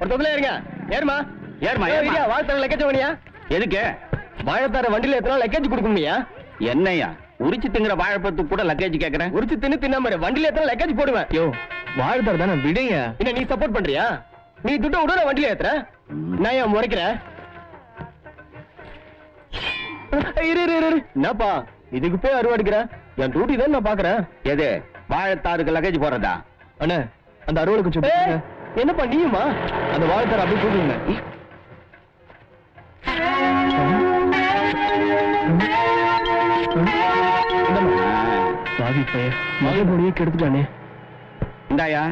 ஒருத்தத்துல இருங்க. ஏறுமா ஏறுமா ஏறியா? வாழைத்தார லக்கேஜ் வேணியா? எதுக்கு? வாழைத்தார வண்டியில எத்தனை லக்கேஜ் கொடுக்கணுமியா? என்னையா உரிச்சு திங்கிற வாழைப்பழத்துக்கு கூட லக்கேஜ் கேக்குறேன்? உரிச்சு தின்னாம வண்டியில எத்தனை லக்கேஜ் போடுவேன். யோ வாழைத்தார தானே விடுங்க. என்ன நீ சப்போர்ட் பண்றியா? நீ துட்ட விட வண்டியில ஏத்துற. நான் ஏன் முறைக்கிற? என்னப்பா இதுக்கு போய் அறுவாடிக்கிற? என் டியூட்டி தான் நான் பாக்குறேன். எது வாழைத்தாருக்கு லக்கேஜ் போறதா? அண்ணே அந்த அறுவடை கொஞ்சம் என்னப்பா நீயுமா? அந்த வாழைத்தார அப்படியே போடுங்க. சாதி பைய மகை பொடியே கெடுத்துட்டானே. இந்தாயா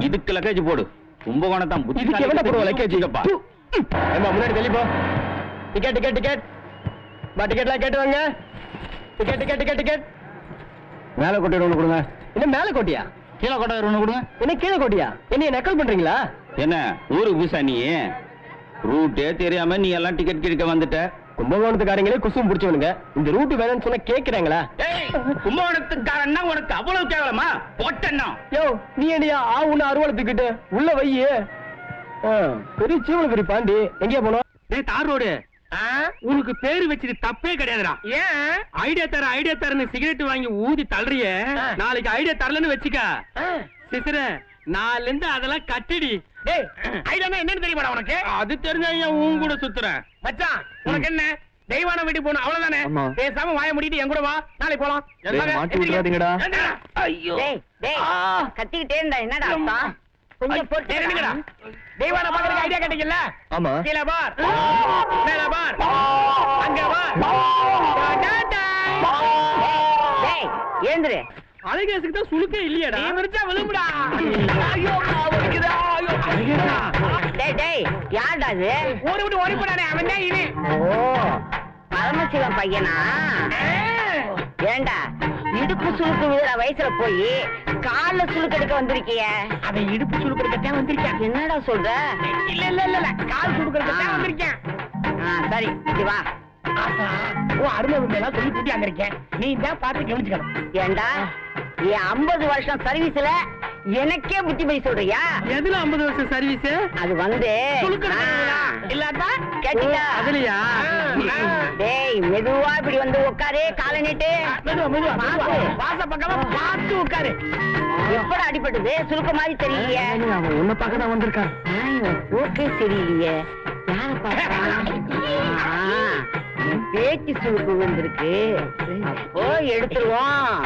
இதுக்கு லக்கேஜ் போடு. கும்பகோணத்தான் இதுக்கு எவன்டா போடுவா லக்கேஜ்? ஏம்மா முன்னாடி தள்ளி போ. டிக்கெட் டிக்கெட் டிக்கெட் பா, டிக்கெட்லாம் கேட்டு வாங்க. Ticket ticket ticket ticket. மேல கொட்டை ஒண்ணு கொடுங்க. என்ன மேல கோட்டியா? கீழே கொட்டை ஒண்ணு கொடுங்க. என்ன கீழே கோட்டியா? என்னைய நக்கல் பண்றீங்களா? என்ன ஊருக்கு பூசா நீ? ரூட்டே தெரியாம நீ எல்லாம் டிக்கெட் கிழக்க வந்துட்ட. கும்பகோணத்துக்காரங்களே குசும் பிடிச்சவனுங்க. இந்த ரூட் வேணும்னு சொன்னா கேக்குறாங்களா? கும்பகோணத்துக்காரன்னா உனக்கு அவ்வளவு கேவலமா? பொட்டன்னா யோ நீ என்னையா உன்ன அறுவலத்துக்கிட்டு உள்ள வையே. பெரிய சீவன பெரிய பாண்டி எங்கேயா போனோம்? தார் ரோடு உனக்கு பேரு வச்சது தப்பே கிடையாதுடா. ஏன் ஐடியா தரன்னு சிகரெட் வாங்கி ஊதி தள்ளுறிய, நாளைக்கு ஐடியா தரலன்னு வச்சுக்க சிசிர நாலுல இருந்து அதெல்லாம் கட்டிடி. என்னன்னு தெரியுமாடா உனக்கு? அது தெரிஞ்ச உன் கூட சுத்துறேன் மச்சான். உனக்கு என்ன தெய்வான வீட்டுக்கு போகணும் அவ்வளவுதானே? பேசாம வாய முடிட்டு என் கூட வா, நாளைக்கு போலாம். மாட்டி விட்டுறாதீங்கடா. ஐயோ கத்திக்கிட்டே இருந்தா என்னடா அர்த்தம்? கொஞ்சம் பொறுத்து தெய்வான பாக்குறதுக்கு ஐடியா கேட்டீங்கல்ல? ஆமா. கீழே பார், மேல பார், அங்க பார். டேய் ஏந்திரு. அழகேசுக்கு தான் சுழுக்கே இல்லையாடா. நீ மிரிச்சா விழுமுடா. ஐயோ வலிக்குதா. டேய் டேய் யார்டா இது? ஊரு விட்டு ஓடி போனானே அவன் தான் இது. ஓ பரமசிவன் பையனா? ஏண்டா இடுப்பு சுளுக்கு விழுற வயசுல போய் கால்ல சுளுக்கு எடுக்க வந்திருக்கிய? அவன் இடுப்பு சுழுக்கிறதுக்கே வந்திருக்கேன். என்னடா சொல்ற? இல்ல இல்ல இல்ல இல்ல கால் சுழுக்கிறதுக்கே வந்திருக்கேன். சரி இது வா. ஓ அருமை எல்லாம் சொல்லி கூட்டி அங்க இருக்கேன். நீ தான் பார்த்து கவனிச்சுக்கணும். ஏண்டா என் 50 வருஷம் சர்வீஸ்ல எனக்கே புத்தி படி சொல்றியா? எதுல 50 வருஷம் சர்வீஸ்? அது வந்து இல்லாட்டா கேட்டீங்களா? அதுலயா? டேய் மெதுவா இப்படி வந்து உட்காரு, காலை நீட்டு. மெதுவா மெதுவா வாச பக்கமா பார்த்து உட்காரு. எப்பட அடிபட்டது? சுருக்க மாதிரி தெரியலையே. அவன் உன்னை பார்க்க தான் வந்திருக்கான். ஓகே சரியில்லையே. யார பார்க்க? பேச்சு சுருக்கு வந்திருக்கு. அப்போ எடுத்துருவோம்.